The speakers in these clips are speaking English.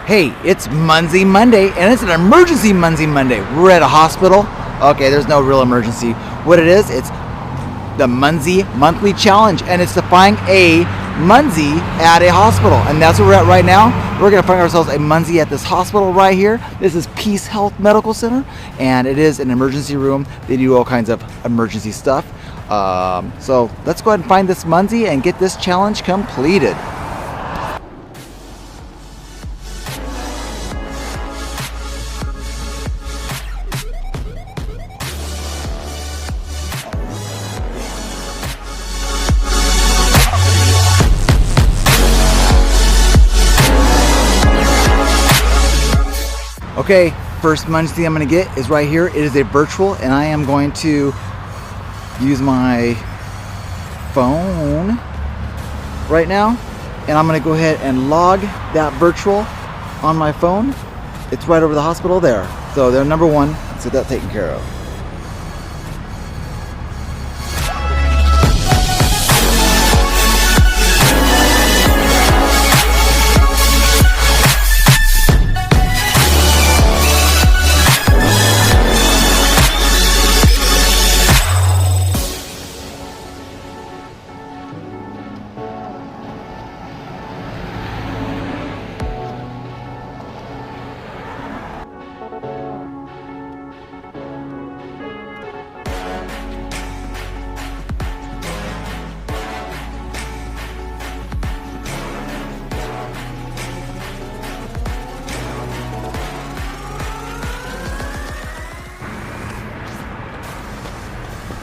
Hey, it's Munzee Monday, and it's an emergency Munzee Monday. We're at a hospital. Okay, there's no real emergency. What it is, it's the Munzee Monthly Challenge, and it's to find a Munzee at a hospital, and that's where we're at right now. We're gonna find ourselves a Munzee at this hospital right here. This is Peace Health Medical Center, and it is an emergency room. They do all kinds of emergency stuff. So let's go ahead and find this Munzee and get this challenge completed. Okay, first Munzee I'm going to get is right here. It is a virtual, and I am going to use my phone right now, and I'm going to go ahead and log that virtual on my phone. It's right over the hospital there. So they're number one. Let's get that taken care of.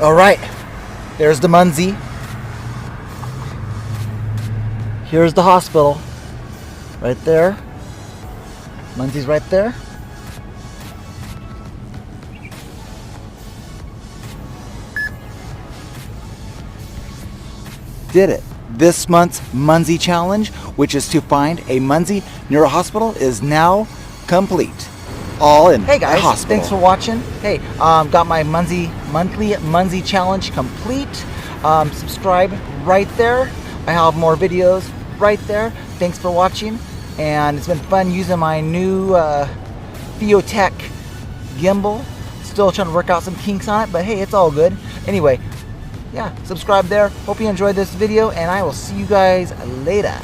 All right, there's the Munzee. Here's the hospital, right there. Munzee's right there. Did it. This month's Munzee challenge, which is to find a Munzee near a hospital, is now complete. All in. Hey guys, hospital. Thanks for watching. Hey, got my monthly Munzee challenge complete. Subscribe right there. I have more videos right there. Thanks for watching, and it's been fun using my new Feiyu Tech gimbal. Still trying to work out some kinks on it, but hey, it's all good. Anyway, yeah, subscribe there. Hope you enjoyed this video, and I will see you guys later.